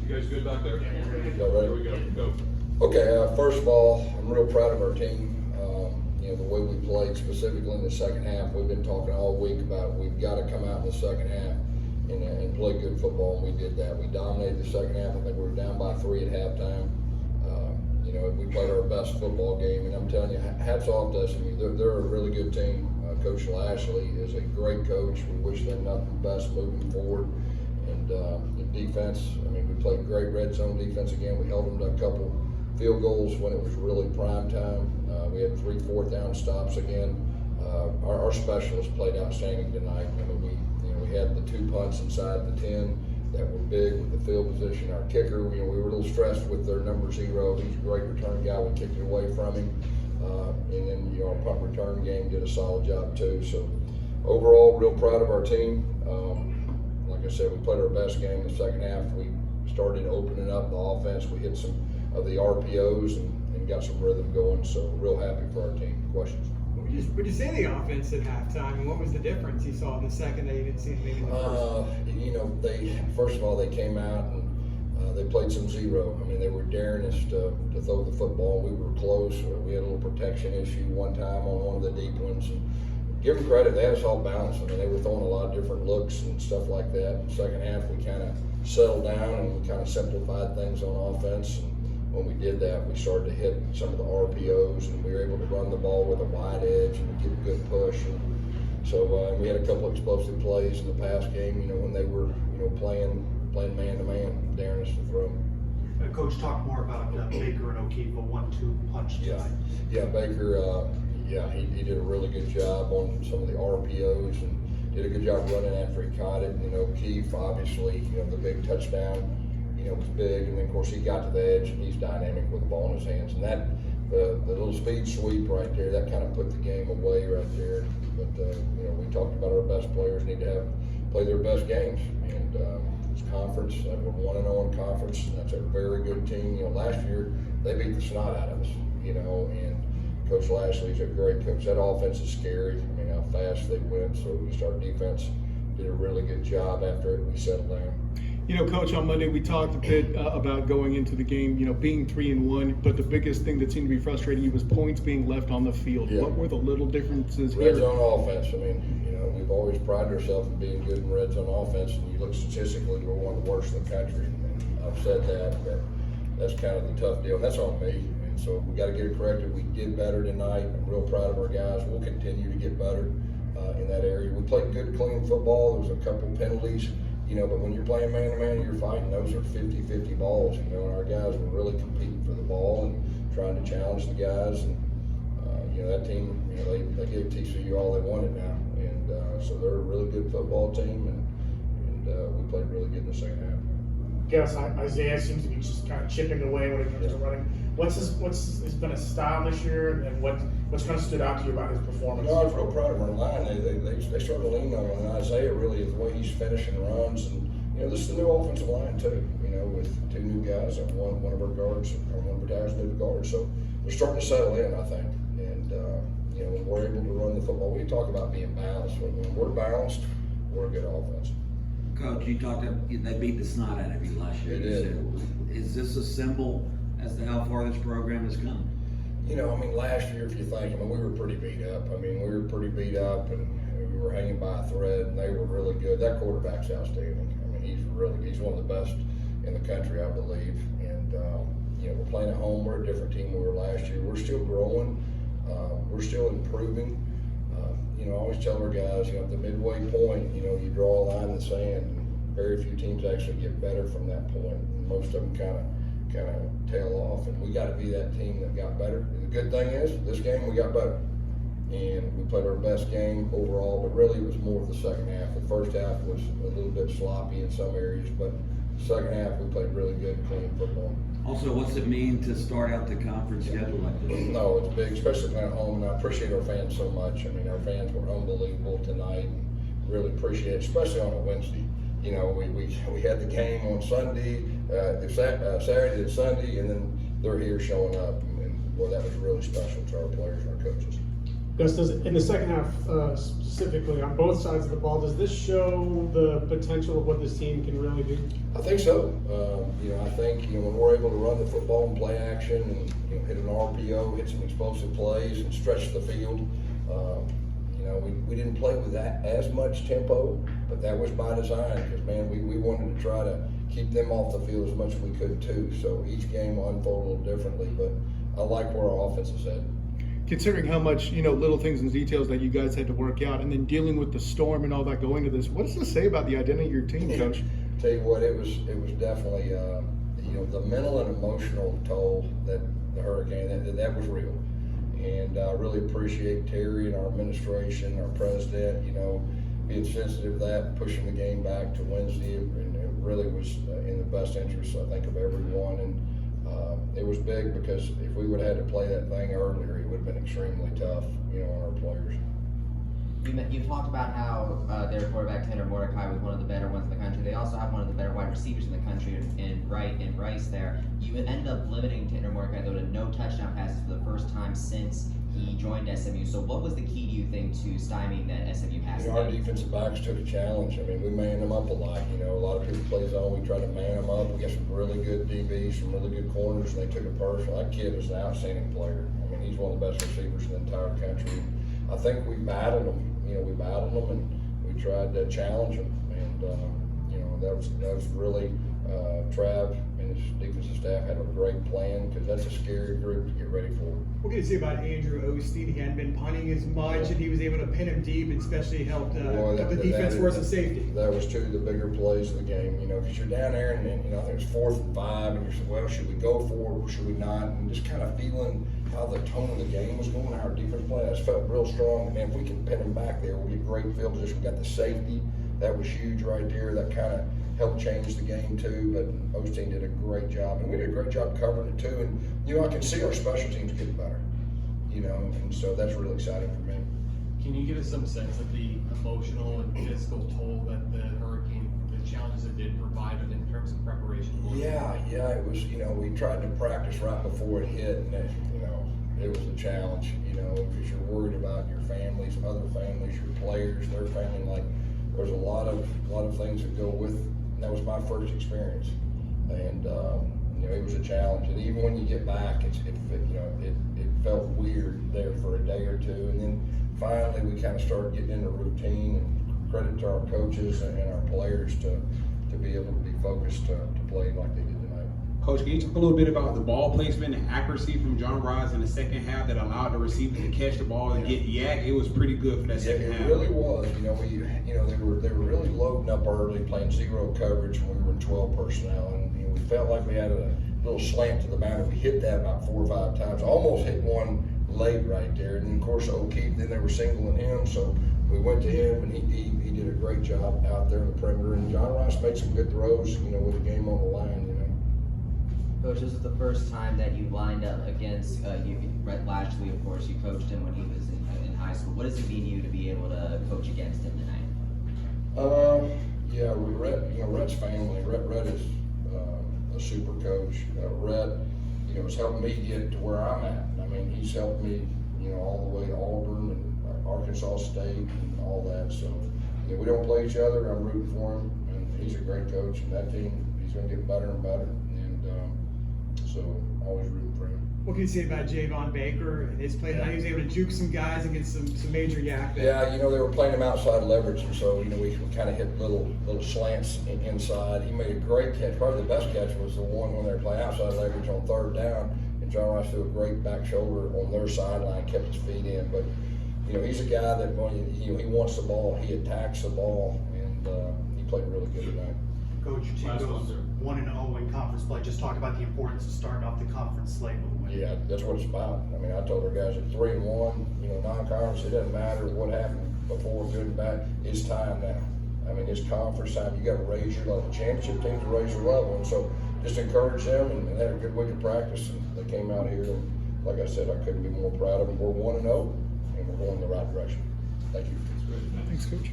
You guys good back there? Y'all ready? Here we go. Okay, first of all, I'm real proud of our team. The way we played, specifically in the second half. We've been talking all week about we've got to come out in the second half and play good football, and we did that. We dominated the second half. I think we were down by 3 at halftime. We played our best football game, and I'm telling you, hats off to SMU. They're a really good team. Coach Lashley is a great coach. We wish them nothing but best moving forward. And in defense, we played great red zone defense again. We held them to a couple field goals when it was really prime time. We had 3 4th down stops again. Our specialists played outstanding tonight. We had the 2 punts inside the 10 that were big with the field position. Our kicker, we were a little stressed with their number 0. He's a great return guy. We kicked it away from him. And then our punt return game did a solid job too. So overall, real proud of our team. Like I said, we played our best game in the second half. We started opening up the offense. We hit some of the RPOs and got some rhythm going. So real happy for our team. Questions? What did you say the offense at halftime, and what was the difference you saw in the second that you didn't see maybe in the first? First of all, they came out and they played some zero. They were daring us to throw the football. We were close. We had a little protection issue one time on one of the deep ones. And give them credit, they had us all balanced. They were throwing a lot of different looks and stuff like that. In the second half, we kind of settled down and we kind of simplified things on offense. And when we did that, we started to hit some of the RPOs, and we were able to run the ball with a wide edge and get a good push. And so we had a couple of explosive plays in the pass game, when they were, playing man-to-man, daring us to throw. Coach, talk more about Baker and O'Keefe, a 1-2 punch tonight. Yeah, Baker, he did a really good job on some of the RPOs and did a good job running after he caught it. O'Keefe, obviously, the big touchdown, was big, and then of course he got to the edge and he's dynamic with the ball in his hands. And that, the little speed sweep right there, that kind of put the game away right there. But we talked about our best players need to play their best games, and it's conference. We're 1-0 in conference. That's a very good team. Last year they beat the snot out of us. And Coach Lashley's a great coach. That offense is scary. How fast they went. So just our defense did a really good job after we settled down. Coach, on Monday we talked a bit about going into the game, being 3-1, but the biggest thing that seemed to be frustrating you was points being left on the field. Yeah. What were the little differences here? Red zone offense. We've always prided ourselves in being good in red zone offense, and you look statistically, we're one of the worst in the country. And I've said that that's kind of the tough deal. That's on me. And so we got to get it corrected. We did better tonight. I'm real proud of our guys. We'll continue to get better in that area. We played good, clean football. There was a couple penalties. But when you're playing man-to-man, you're fighting, those are 50-50 balls, and our guys were really competing for the ball and trying to challenge the guys. And, that team, they gave TCU all they wanted now. And so they're a really good football team, and we played really good in the second half. Guess Isaiah seems to be just kind of chipping away when it comes to running. What's been a style this year, and what's kind of stood out to you about his performance? I was real proud of our line. They started to lean on him, and Isaiah really is the way he's finishing runs. And this is the new offensive line too. With 2 new guys and one of our guards, or one of our guys new guards. So we're starting to settle in, I think. And when we're able to run the football, we talk about being balanced. When we're balanced, we're a good offense. Coach, you talked about they beat the snot out of you last year. They did. Is this a symbol as to how far this program has come? Last year, if you think, we were pretty beat up. We were pretty beat up, and we were hanging by a thread, and they were really good. That quarterback's outstanding. He's one of the best in the country, I believe. And we're playing at home. We're a different team than we were last year. We're still growing. We're still improving. I always tell our guys, at the midway point, you draw a line in the sand, and very few teams actually get better from that point. And most of them kind of tail off, and we got to be that team that got better. And the good thing is, this game we got better, and we played our best game overall. But really, it was more of the second half. The first half was a little bit sloppy in some areas, but the second half we played really good, clean football. Also, what's it mean to start out the conference schedule like this? No, it's big, especially playing at home, and I appreciate our fans so much. our fans were unbelievable tonight, and really appreciate it, especially on a Wednesday. We had the game on Sunday, Saturday and Sunday, and then they're here showing up, and boy, that was really special to our players and our coaches. Gus, in the second half, specifically on both sides of the ball, does this show the potential of what this team can really do? I think so. I think, when we're able to run the football and play action and, hit an RPO, hit some explosive plays and stretch the field, we didn't play with that as much tempo, but that was by design because, man, we wanted to try to keep them off the field as much as we could too. So each game will unfold a little differently, but I like where our offense is at. Considering how much, little things and details that you guys had to work out, and then dealing with the storm and all that going into this, what does this say about the identity of your team, Coach? Tell you what, it was definitely, the mental and emotional toll that the hurricane, that was real. And I really appreciate Terry and our administration, our president, being sensitive to that, pushing the game back to Wednesday, and it really was in the best interest, I think, of everyone. And it was big because if we would have had to play that thing earlier, it would have been extremely tough, on our players. You talked about how their quarterback Tanner Mordecai was one of the better ones in the country. They also have one of the better wide receivers in the country in Rice there. You ended up limiting Tanner Mordecai though to no touchdown passes for the first time since he joined SMU. So what was the key, do you think, to stymieing that SMU pass? Our defensive backs took a challenge. I mean, we manned them up a lot. A lot of people play zone. We try to man them up. We got some really good DBs, some really good corners, and they took it personal. That kid is an outstanding player. I mean, he's one of the best receivers in the entire country. I think we battled them. We battled them and we tried to challenge them. And that was really Trav and his defensive staff had a great plan because that's a scary group to get ready for. What can you say about Andrew Osteen? He hadn't been punting as much, and he was able to pin him deep, and especially helped the defense force a safety. That was two of the bigger plays of the game, because you're down there and I think it was 4th and 5, and you're saying, well, should we go for it or should we not? And just kind of feeling how the tone of the game was going, how our defense played. I just felt real strong, and if we can pin him back there, we'll get great field position. We got the safety. That was huge right there. That kind of helped change the game too, but Osteen did a great job, and we did a great job covering it too. And I can see our special teams getting better, and so that's really exciting for me. Can you give us some sense of the emotional and physical toll that the hurricane, the challenges it did provide in terms of preparation? Yeah, it was. We tried to practice right before it hit, and it was a challenge. Because you're worried about your families, other families, your players, their family. Like there's a lot of things that go with. That was my first experience, and it was a challenge. And even when you get back, it felt weird there for a day or two, and then finally we kind of started getting into routine. And credit to our coaches and our players to be able to be focused to play like they did tonight. Coach, can you talk a little bit about the ball placement and accuracy from John Rice in the second half that allowed the receivers to catch the ball and get yak? It was pretty good for that second half. It really was. They were really loading up early, playing zero coverage when we were in 12 personnel, and we felt like we had a little slant to the boundary. We hit that about 4 or 5 times. Almost hit one late right there, and then of course O'Keefe. Then they were singling him, so we went to him, and he did a great job out there in the perimeter. And John Rice made some good throws, with the game on the line. Coach, this is the first time that you lined up against Rhett Lashley. Of course, you coached him when he was in high school. What does it mean to you to be able to coach against him tonight? Rhett's family. Rhett is a super coach. Rhett, has helped me get to where I'm at. I mean, he's helped me, all the way to Auburn and Arkansas State and all that. So, we don't play each other. I'm rooting for him, and he's a great coach. And that team, he's going to get better and better. So always rooting for him. What can you say about Javon Baker and his play? He was able to juke some guys and get some major yak. Yeah, they were playing him outside leverage, and so we kind of hit little slants inside. He made a great catch. Probably the best catch was the one when they were playing outside leverage on 3rd down, and John Rice threw a great back shoulder on their sideline, kept his feet in. But he's a guy that when he wants the ball, he attacks the ball, and he played really good tonight. Coach, your team goes 1-0 in conference play. Just talk about the importance of starting off the conference slate with a win. Yeah, that's what it's about. I mean, I told our guys at 3-1, non-conference, it doesn't matter what happened before, good and bad. It's time now. I mean, it's conference time. You got to raise your level. Championship teams to raise your level, and so just encourage them. And they had a good week of practice, and they came out here. And like I said, I couldn't be more proud of them. We're 1-0, and we're going in the right direction. Thank you. Thanks, Coach.